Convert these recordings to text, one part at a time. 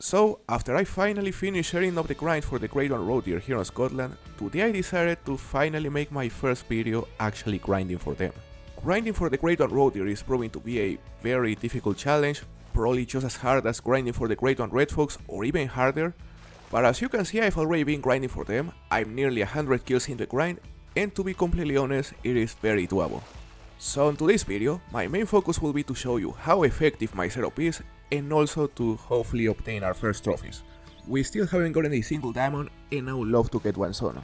So, after I finally finished setting up the grind for the Great One Road Deer here in Scotland, today I decided to finally make my first video actually grinding for them. Grinding for the Great One Road Deer is proving to be a very difficult challenge, probably just as hard as grinding for the Great One Red Fox or even harder, but as you can see I've already been grinding for them, I'm nearly 100 kills in the grind, and to be completely honest, it is very doable. So in today's video, my main focus will be to show you how effective my setup is and also to hopefully obtain our first trophies. We still haven't gotten a single diamond and I would love to get one soon.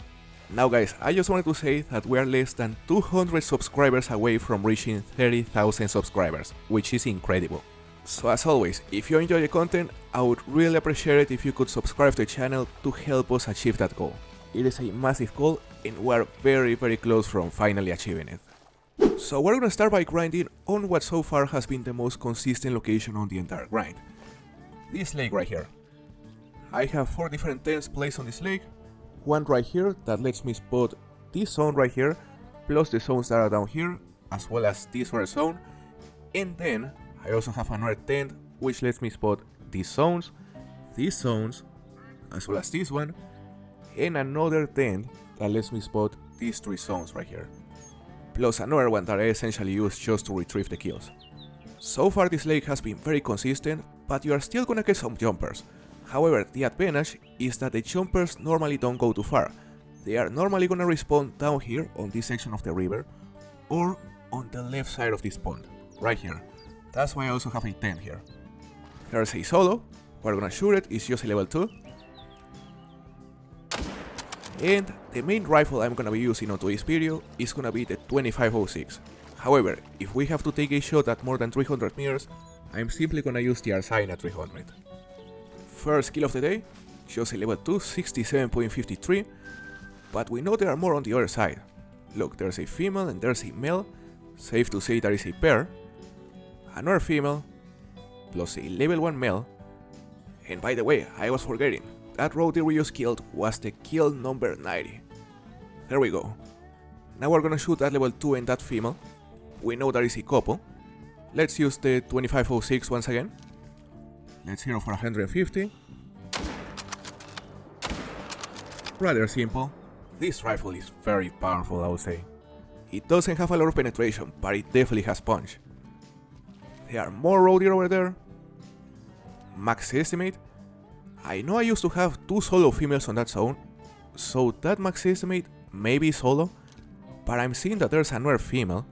Now guys, I just wanted to say that we are less than 200 subscribers away from reaching 30,000 subscribers, which is incredible. So as always, if you enjoy the content, I would really appreciate it if you could subscribe to the channel to help us achieve that goal. It is a massive goal and we are very close from finally achieving it. So we're gonna start by grinding on what so far has been the most consistent location on the entire grind. This lake right here. I have 4 different tents placed on this lake. One right here that lets me spot this zone right here, plus the zones that are down here, as well as this other zone. And then I also have another tent which lets me spot these zones, as well as this one, and another tent that lets me spot these 3 zones right here. Plus another one that I essentially use just to retrieve the kills. So far this lake has been very consistent, but you are still gonna get some jumpers. However, the advantage is that the jumpers normally don't go too far. They are normally gonna respawn down here on this section of the river, or on the left side of this pond, right here. That's why I also have a tent here. There's a solo, we're gonna shoot it, it's just a level 2. And the main rifle I'm gonna be using on today's video is gonna be the 2506. However, if we have to take a shot at more than 300 meters, I'm simply gonna use the Arsign at 300. First kill of the day, just a level 2, 67.53, but we know there are more on the other side. Look, there's a female and there's a male, safe to say there is a pair, another female, plus a level 1 male, and by the way, I was forgetting. That road deer we just killed was the kill number 90. There we go. Now we're gonna shoot that level 2 and that female. We know there is a couple. Let's use the 2506 once again. Let's hero for 150. Rather simple. This rifle is very powerful, I would say. It doesn't have a lot of penetration, but it definitely has punch. There are more road deer over there. Max estimate. I know I used to have 2 solo females on that zone, so that max estimate may be solo, but I'm seeing that there's another female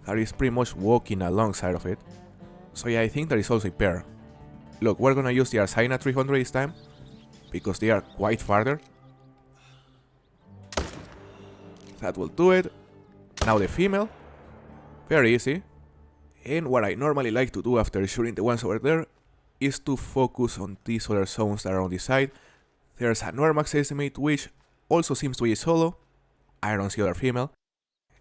that is pretty much walking alongside of it, so yeah, I think there is also a pair. Look, we're gonna use the Arsign at 300 this time, because they are quite farther. That will do it. Now the female, very easy, and what I normally like to do after shooting the ones over there is to focus on these other zones that are on this side. There's another max estimate which also seems to be solo. I don't see other female.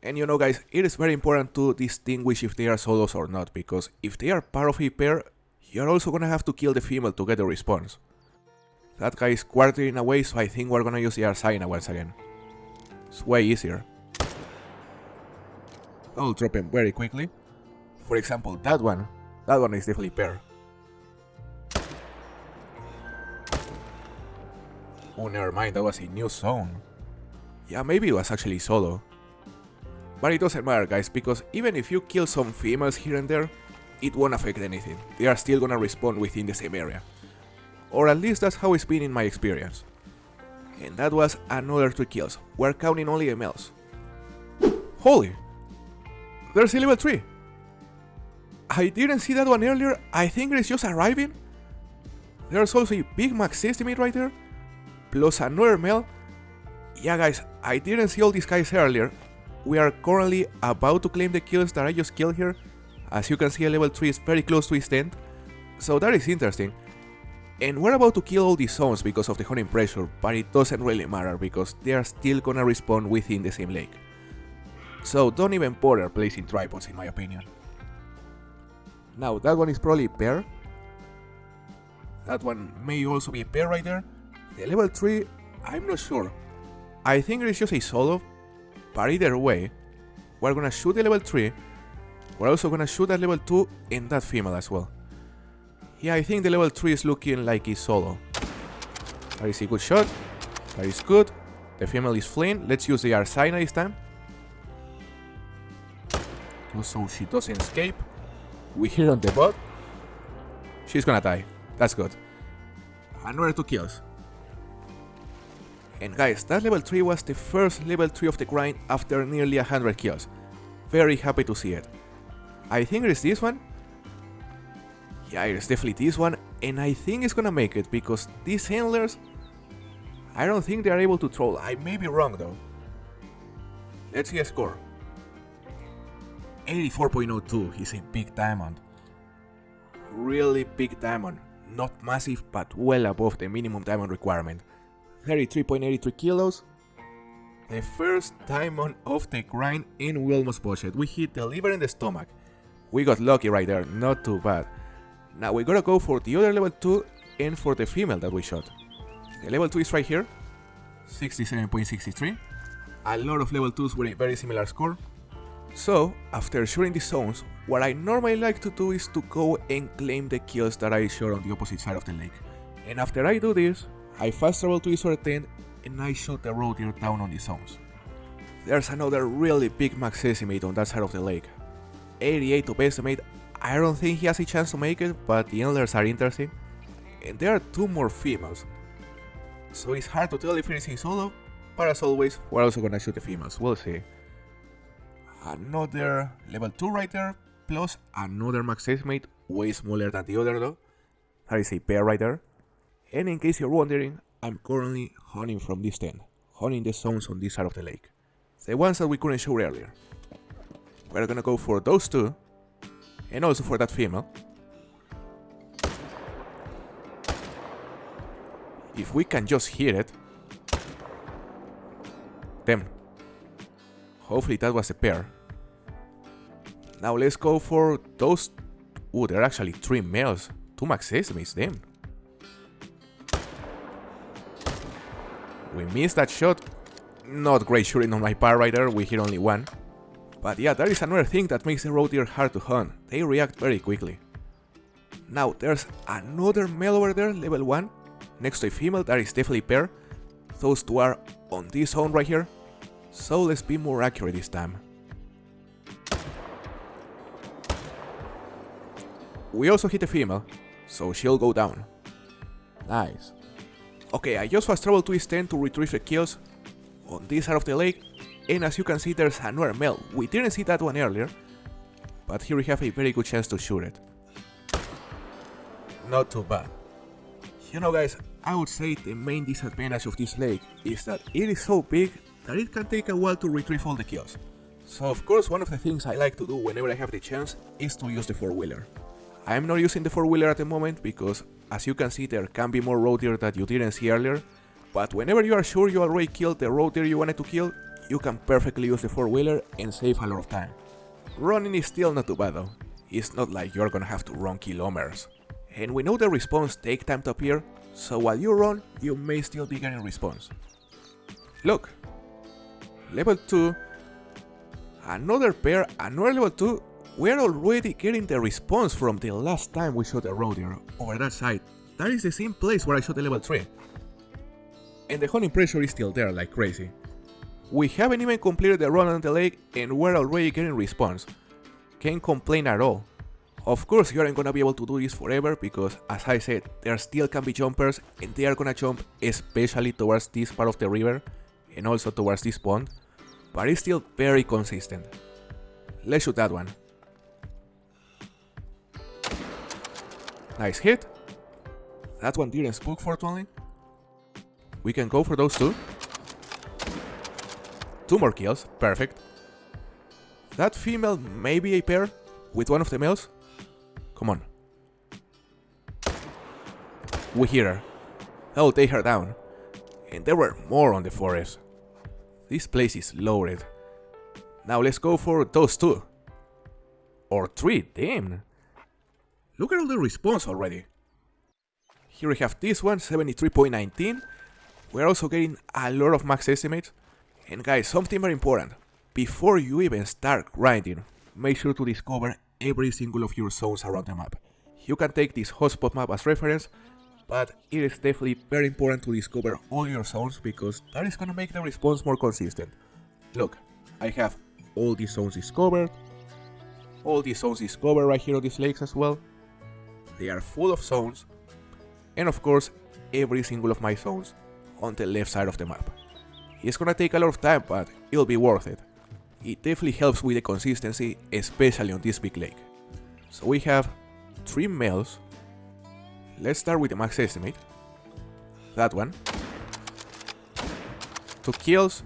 And you know guys, it is very important to distinguish if they are solos or not, because if they are part of a pair, you're also gonna have to kill the female to get the response. That guy is quartering away, so I think we're gonna use the Arsigna once again. It's way easier. I'll drop him very quickly. For example, that one is definitely pair. Oh, never mind, that was a new zone. Yeah, maybe it was actually solo. But it doesn't matter guys, because even if you kill some females here and there, it won't affect anything. They are still gonna respawn within the same area. Or at least that's how it's been in my experience. And that was another 3 kills. We're counting only the males. Holy! There's a level 3! I didn't see that one earlier, I think it's just arriving. There's also a big max estimate right there. Plus another male. Yeah guys, I didn't see all these guys earlier. We are currently about to claim the kills that I just killed here. As you can see, a level 3 is very close to his tent. So that is interesting. And we're about to kill all these zones because of the hunting pressure, but it doesn't really matter because they are still gonna respawn within the same lake. So don't even bother placing tripods in my opinion. Now that one is probably a pair. That one may also be a pair right there. The level 3, I'm not sure. I think it's just a solo, but either way, we're gonna shoot the level 3, we're also gonna shoot that level 2 and that female as well. Yeah, I think the level 3 is looking like it's solo. That is a good shot. That is good. The female is fleeing. Let's use the Arsina this time. Just so she doesn't escape. We hit on the bot. She's gonna die. That's good. Another 2 kills. And guys, that level 3 was the first level 3 of the grind after nearly 100 kills. Very happy to see it. I think it's this one. Yeah, it's definitely this one. And I think it's gonna make it because these handlers, I don't think they are able to troll. I may be wrong though. Let's see a score. 84.02 is a big diamond. Really big diamond. Not massive, but well above the minimum diamond requirement. 33.83 kilos. The first diamond of the grind and we almost botched it. We hit the liver and the stomach. We got lucky right there, not too bad. Now we gotta go for the other level 2 and for the female that we shot. The level 2 is right here. 67.63. A lot of level 2s with a very similar score. So, after shooting the zones, what I normally like to do is to go and claim the kills that I shot on the opposite side of the lake. And after I do this, I fast travel to Isor 10 and I shoot the road deer down on the zones. There's another really big max estimate on that side of the lake. 88 of estimate. I don't think he has a chance to make it, but the antlers are interesting. And there are 2 more females. So it's hard to tell if it is a solo, but as always, we're also gonna shoot the females, we'll see. Another level 2 right there, plus another max estimate, way smaller than the other though. That is a pair right there. And in case you're wondering, I'm currently hunting from this tent, hunting the zones on this side of the lake. The ones that we couldn't shoot earlier. We're gonna go for those 2, and also for that female. If we can just hit it. Damn. Hopefully that was a pair. Now let's go for those. Ooh, there are actually 3 males. 2 max estimates, damn. We missed that shot. Not great shooting on my part right there, we hit only 1. But yeah, that is another thing that makes the road deer hard to hunt. They react very quickly. Now there's another male over there, level 1. Next to a female, that is definitely a pair. Those 2 are on this zone right here. So let's be more accurate this time. We also hit a female, so she'll go down. Nice. Okay, I just fast traveled to East 10 to retrieve the kills on this side of the lake, and as you can see there's another male. We didn't see that one earlier, but here we have a very good chance to shoot it. Not too bad. You know guys, I would say the main disadvantage of this lake is that it is so big that it can take a while to retrieve all the kills. So of course one of the things I like to do whenever I have the chance is to use the 4-wheeler. I am not using the 4-wheeler at the moment because as you can see there can be more road deer that you didn't see earlier, but whenever you are sure you already killed the road deer you wanted to kill, you can perfectly use the 4-wheeler and save a lot of time. Running is still not too bad though. It's not like you're gonna have to run kilometers. And we know the response take time to appear, so while you run, you may still be getting response. Look! Level 2, another pair, another level 2, we're already getting the response from the last time we shot a road deer over that side. That is the same place where I shot the level 3. And the hunting pressure is still there like crazy. We haven't even completed the run on the lake and we're already getting response. Can't complain at all. Of course you aren't gonna be able to do this forever because as I said, there still can be jumpers and they are gonna jump especially towards this part of the river and also towards this pond, but it's still very consistent. Let's shoot that one. Nice hit. That one didn't spook fortunately. We can go for those 2. 2 more kills, perfect. That female may be a pair with one of the males. Come on. We hit her. I'll take her down. And there were more on the forest. This place is loaded. Now let's go for those 2. Or 3, damn. Look at all the response already. Here we have this one, 73.19. We're also getting a lot of max estimates. And guys, something very important. Before you even start grinding, make sure to discover every single of your zones around the map. You can take this hotspot map as reference, but it is definitely very important to discover all your zones because that is gonna make the response more consistent. Look, I have all these zones discovered, all these zones discovered right here on these lakes as well. They are full of zones, and of course, every single of my zones on the left side of the map. It's gonna take a lot of time, but it'll be worth it. It definitely helps with the consistency, especially on this big lake. So we have 3 males. Let's start with the max estimate. That one. 2 kills.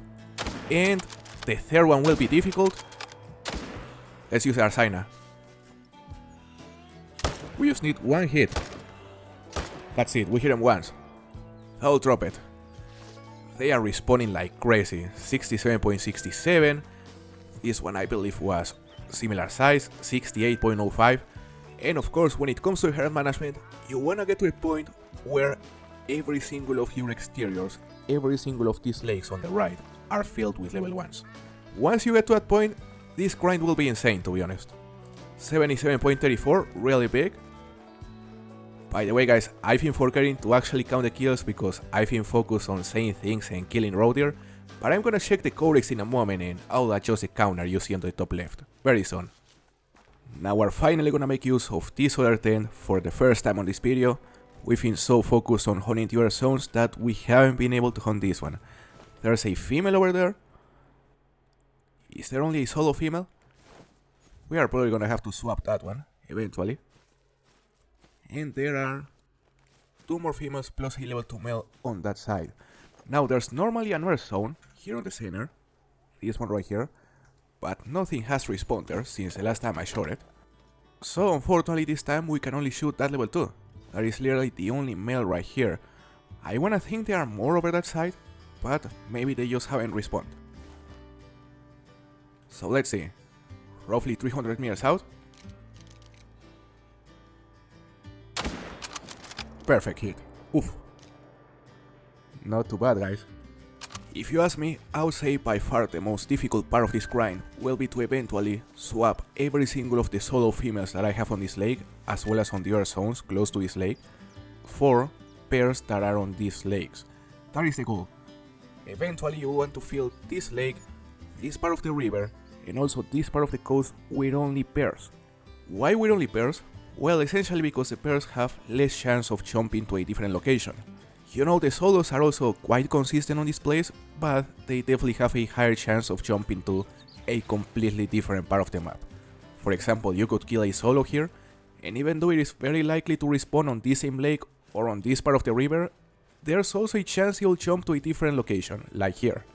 And the third one will be difficult. Let's use Arsina. We just need 1 hit. That's it, we hit him once. I'll drop it. They are respawning like crazy. 67.67. This one I believe was similar size, 68.05. And of course, when it comes to health management, you wanna get to a point where every single of your exteriors, every single of these lakes on the right are filled with level 1s. Once you get to that point, this grind will be insane, to be honest. 77.34, really big. By the way guys, I've been forgetting to actually count the kills because I've been focused on saying things and killing roe deer, but I'm gonna check the codex in a moment and I'll adjust the counter you see on the top left, very soon. Now we're finally gonna make use of this other tent for the first time on this video. We've been so focused on hunting the other zones that we haven't been able to hunt this one. There's a female over there. Is there only a solo female? We are probably gonna have to swap that one, eventually. And there are 2 more females plus a level 2 male on that side. Now there's normally another zone here on the center, this one right here, but nothing has respawned there since the last time I shot it. So unfortunately this time we can only shoot that level 2. That is literally the only male right here. I wanna think there are more over that side, but maybe they just haven't respawned. So let's see, roughly 300 meters out. Perfect hit. Oof. Not too bad guys. If you ask me, I would say by far the most difficult part of this grind will be to eventually swap every single of the solo females that I have on this lake, as well as on the other zones close to this lake, for pairs that are on these lakes. That is the goal. Eventually you want to fill this lake, this part of the river, and also this part of the coast with only pairs. Why with only pairs? Well, essentially because the pairs have less chance of jumping to a different location. You know, the solos are also quite consistent on this place, but they definitely have a higher chance of jumping to a completely different part of the map. For example, you could kill a solo here, and even though it is very likely to respawn on this same lake or on this part of the river, there's also a chance he'll jump to a different location, like here.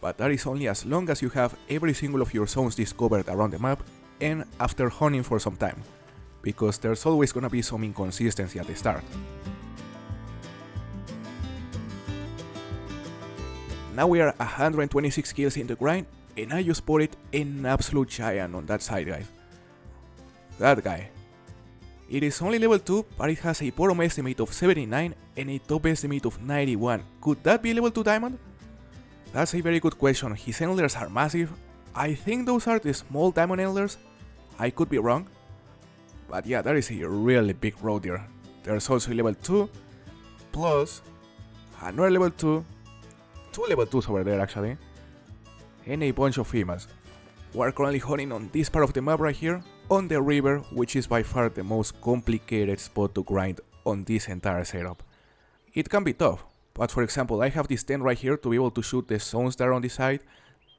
But that is only as long as you have every single of your zones discovered around the map and after hunting for some time, because there's always gonna be some inconsistency at the start. Now we are 126 kills in the grind, and I just spotted an absolute giant on that side, guys. That guy. It is only level 2, but it has a bottom estimate of 79 and a top estimate of 91. Could that be level 2 diamond? That's a very good question. His antlers are massive. I think those are the small diamond antlers. I could be wrong. But yeah, that is a really big roe deer. There's also a level 2, plus another level 2, 2 level 2s over there actually, and a bunch of females. We're currently hunting on this part of the map right here, on the river, which is by far the most complicated spot to grind on this entire setup. It can be tough, but for example, I have this tent right here to be able to shoot the zones that are on this side,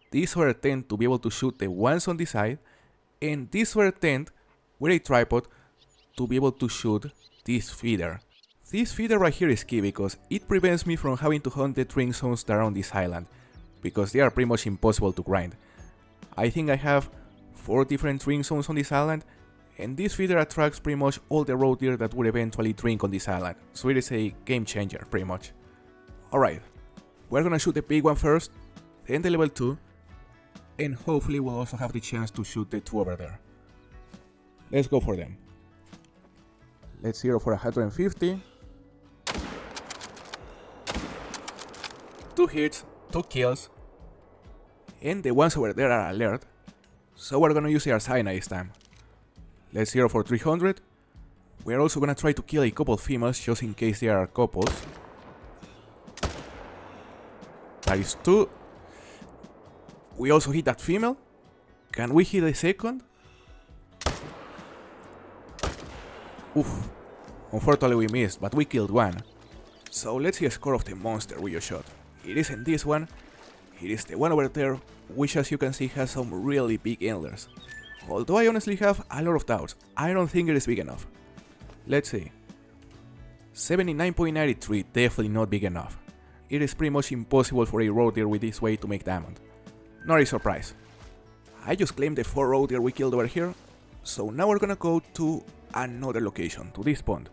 this other tent to be able to shoot the ones on this side, and this other tent with a tripod to be able to shoot this feeder. This feeder right here is key because it prevents me from having to hunt the drink zones that are on this island, because they are pretty much impossible to grind. I think I have 4 different drink zones on this island, and this feeder attracts pretty much all the roe deer that would eventually drink on this island, so it is a game changer pretty much. Alright, we're gonna shoot the big one first, then the level 2, and hopefully we'll also have the chance to shoot the 2 over there. Let's go for them. Let's zero for 150. 2 hits, 2 kills, and the ones over there are alert, so we're gonna use the Arsina this time. Let's zero for 300. We're also gonna try to kill a couple females just in case there are couples. That is 2. We also hit that female. Can we hit a second? Oof. Unfortunately we missed, but we killed one. So let's see a score of the monster we just shot. It isn't this one. It is the one over there, which as you can see has some really big antlers. Although I honestly have a lot of doubts, I don't think it is big enough. Let's see. 79.93, definitely not big enough. It is pretty much impossible for a roe deer with this weight to make diamond. Not a surprise. I just claimed the 4 roe deer we killed over here, so now we're gonna go to another location, to this pond.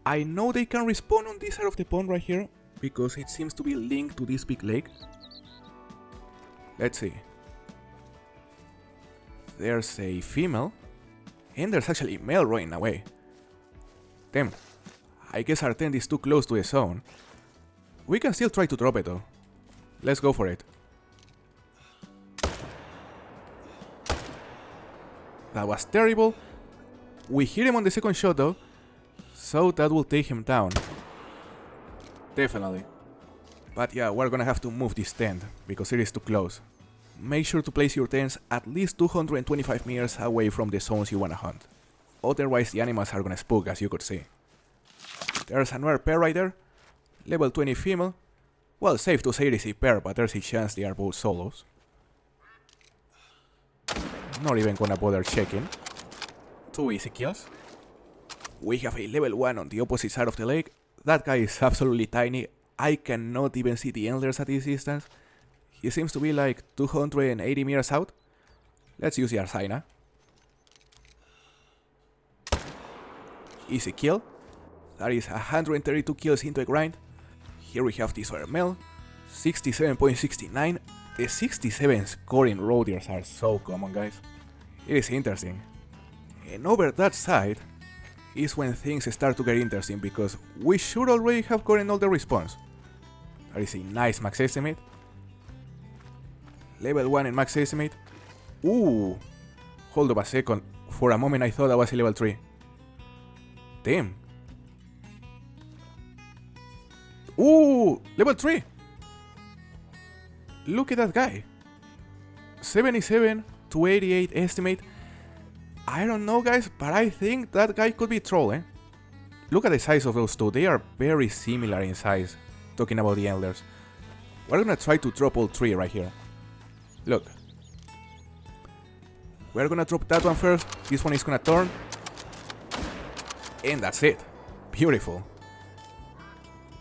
I know they can respawn on this side of the pond right here, because it seems to be linked to this big lake. Let's see. There's a female, and there's actually a male running away. Damn, I guess our tent is too close to the zone. We can still try to drop it though. Let's go for it. That was terrible. We hit him on the second shot though, so that will take him down. Definitely. But yeah, we're gonna have to move this tent, because it is too close. Make sure to place your tents at least 225 meters away from the zones you wanna hunt. Otherwise the animals are gonna spook, as you could see. There's another pair right there. Level 20 female. Well, safe to say it is a pair, but there's a chance they are both solos. Not even gonna bother checking. 2 easy kills. We have a level 1 on the opposite side of the lake. That guy is absolutely tiny. I cannot even see the antlers at this distance. He seems to be like 280 meters out. Let's use the Arsina. Easy kill. That is 132 kills into a grind. Here we have this other male. 67.69. The 67 scoring roe deers are so common, guys. It is interesting. And over that side is when things start to get interesting, because we should already have gotten all the response. That is a nice max estimate. Level 1 in max estimate. Ooh! Hold up a second. For a moment I thought that was a level 3. Damn. Ooh! Level 3! Look at that guy. 77 to 88 estimate. I don't know, guys, but I think that guy could be troll, eh? Look at the size of those two. They are very similar in size. Talking about the antlers. We're gonna try to drop all 3 right here. Look. We're gonna drop that one first. This one is gonna turn. And that's it. Beautiful.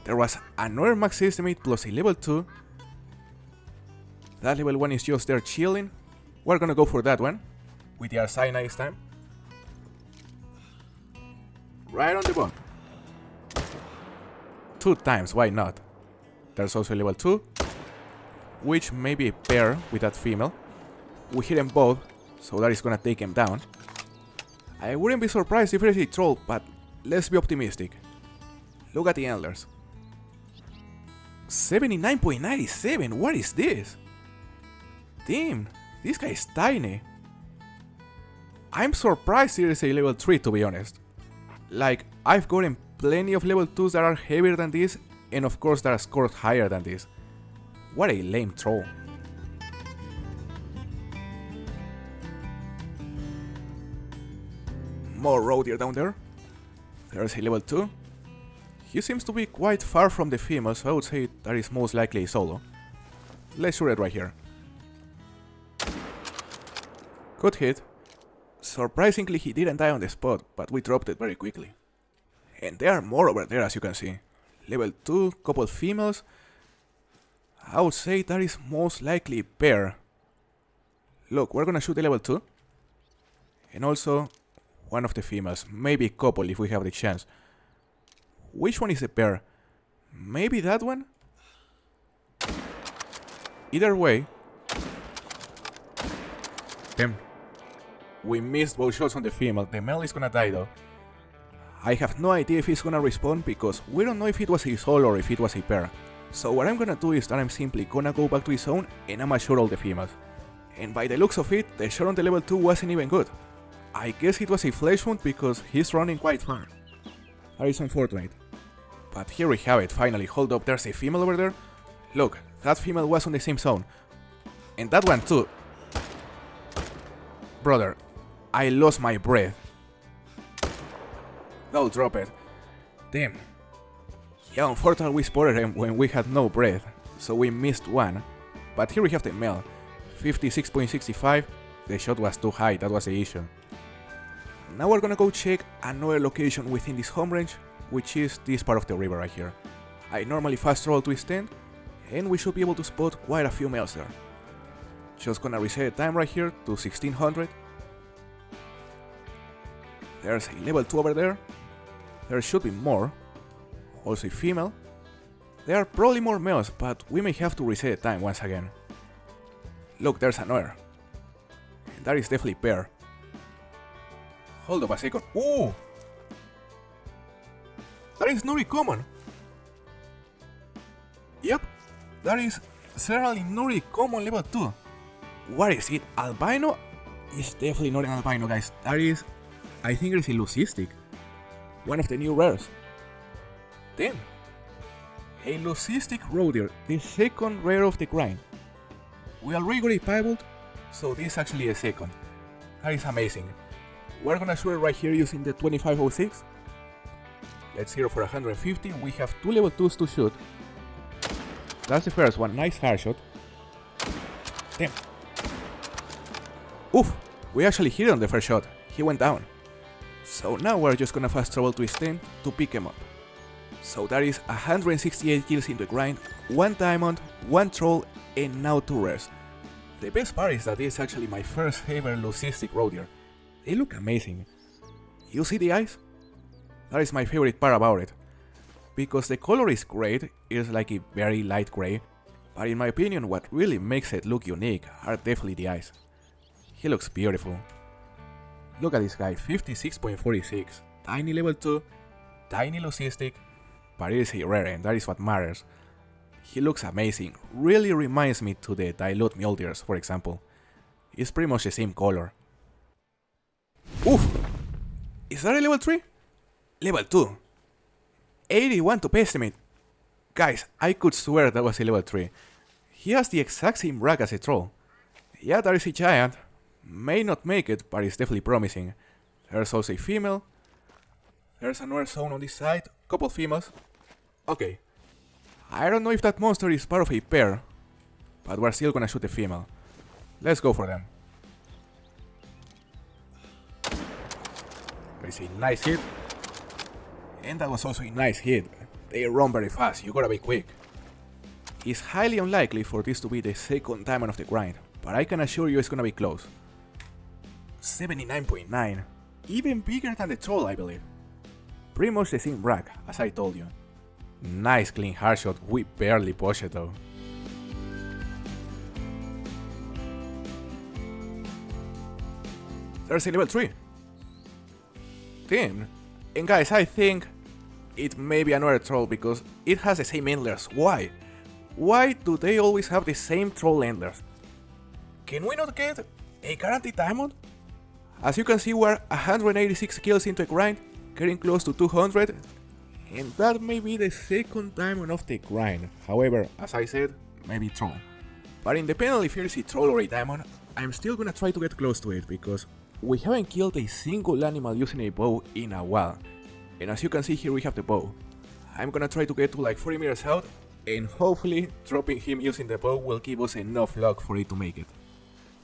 There was another max estimate plus a level 2. That level 1 is just there chilling. We're gonna go for that one. With the Arsina this time. Right on the bone. 2 times, why not? There's also a level 2. Which may be a pair with that female. We hit them both, so that is gonna take him down. I wouldn't be surprised if it is a troll, but let's be optimistic. Look at the antlers. 79.97, what is this? Damn, this guy is tiny. I'm surprised it is a level 3, to be honest. Like, I've gotten plenty of level 2s that are heavier than this, and of course that are scored higher than this. What a lame troll. More roe deer down there. There's a level 2. He seems to be quite far from the female, so I would say that is most likely a solo. Let's shoot it right here. Good hit. Surprisingly, he didn't die on the spot, but we dropped it very quickly. And there are more over there, as you can see. Level 2, couple females. I would say that is most likely a pair. Look, we're gonna shoot the level 2. And also, one of the females. Maybe a couple if we have the chance. Which one is a pair? Maybe that one? Either way. Damn. We missed both shots on the female. The male is gonna die though. I have no idea if he's gonna respawn because we don't know if it was a solo or if it was a pair. So what I'm gonna do is that I'm simply gonna go back to his zone and I'm gonna shoot all the females. And by the looks of it, the shot on the level 2 wasn't even good. I guess it was a flesh wound because he's running quite far. That is unfortunate. But here we have it, finally. Hold up, there's a female over there. Look, that female was on the same zone. And that one too. Brother, I lost my breath. Don't drop it. Damn. Yeah, unfortunately we spotted him when we had no breath, so we missed one. But here we have the male. 56.65. The shot was too high, that was the issue. Now we're gonna go check another location within this home range, which is this part of the river right here. I normally fast travel to extend, and we should be able to spot quite a few males there. Just gonna reset the time right here to 1600. There's a level 2 over there. There should be more. Also a female. There are probably more males, but we may have to reset the time once again. Look, there's another. And that is definitely pair. Hold up a second. Ooh! That is not common. Yep, that is certainly not common level 2. What is it? Albino? It's definitely not an albino, guys. That is, I think it's a leucistic. One of the new rares. Damn. A leucistic roe deer, the second rare of the grind. We already got a pivot, so this is actually a second. That is amazing. We're gonna shoot it right here using the 2506. Let's zero for 150. We have 2 level 2s to shoot. That's the first one. Nice hard shot. Damn. Oof. We actually hit on the first shot. He went down. So now we're just gonna fast travel to extend to pick him up. So that is 168 kills in the grind, 1 diamond, 1 troll, and now 2 rares. The best part is that this is actually my first ever leucistic roe deer. They look amazing. You see the eyes? That is my favorite part about it. Because the color is great, it's like a very light grey, but in my opinion what really makes it look unique are definitely the eyes. He looks beautiful. Look at this guy, 56.46, tiny level 2, tiny leucistic, but it is a rare and that is what matters. He looks amazing, really reminds me to the dilute mule deers, for example. It's pretty much the same color. Oof! Is that a level 3? Level 2. 81 to estimate. Guys, I could swear that was a level 3. He has the exact same rack as a troll. Yeah, that is a giant. May not make it, but it's definitely promising. There's also a female. There's another zone on this side. Couple females. Okay. I don't know if that monster is part of a pair, but we're still gonna shoot the female. Let's go for them. There's a nice hit. And that was also a nice hit. They run very fast, you gotta be quick. It's highly unlikely for this to be the second diamond of the grind, but I can assure you it's gonna be close. 79.9. Even bigger than the troll, I believe. Pretty much the same rack, as I told you. Nice clean hard shot, we barely pushed it though. There's a level 3. Damn. And guys, I think it may be another troll because it has the same antlers. Why? Why do they always have the same troll antlers? Can we not get a guaranteed diamond? As you can see, we're 186 kills into a grind, getting close to 200, and that may be the second diamond of the grind. However, as I said, maybe troll. But independently if it's a troll or a diamond, I'm still gonna try to get close to it because we haven't killed a single animal using a bow in a while. And as you can see here, we have the bow. I'm gonna try to get to like 40 meters out, and hopefully dropping him using the bow will give us enough luck for it to make it.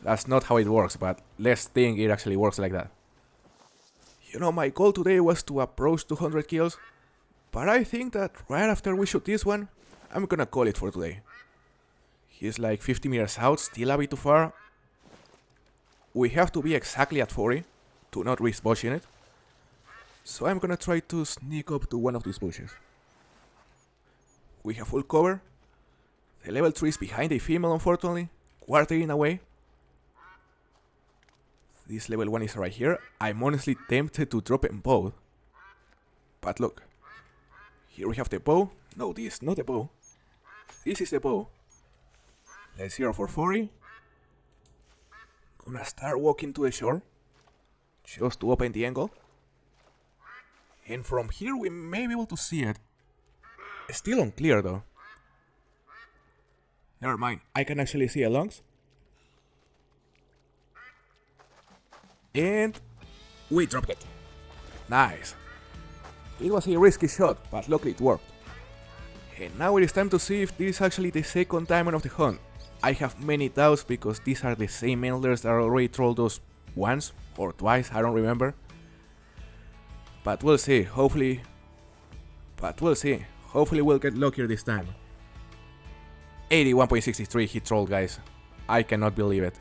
That's not how it works, but let's think it actually works like that. You know, my goal today was to approach 200 kills, but I think that right after we shoot this one, I'm gonna call it for today. He's like 50 meters out, still a bit too far. We have to be exactly at 40 to not risk bushing it. So I'm gonna try to sneak up to one of these bushes. We have full cover. The level 3 is behind a female, unfortunately, quartering away. This level 1 is right here. I'm honestly tempted to drop them both. But look. Here we have the bow. No, this is not the bow. This is the bow. Let's zero for 40. Gonna start walking to the shore. just to open the angle. And from here we may be able to see it. Still unclear though. Never mind, I can actually see a lungs. And we dropped it. Nice. It was a risky shot, but luckily it worked. And now it is time to see if this is actually the second diamond of the hunt. I have many doubts because these are the same antlers that already trolled us once or twice, I don't remember. But we'll see, hopefully we'll get luckier this time. 81.63 he trolled, guys. I cannot believe it.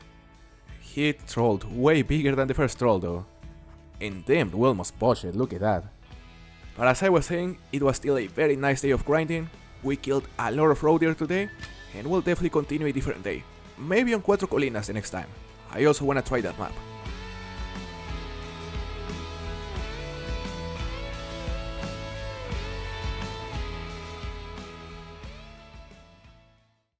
He trolled way bigger than the first troll though. And damn, we almost botched it, look at that. But as I was saying, it was still a very nice day of grinding. We killed a lot of roe deer today, and we'll definitely continue a different day. Maybe on Cuatro Colinas the next time. I also wanna try that map.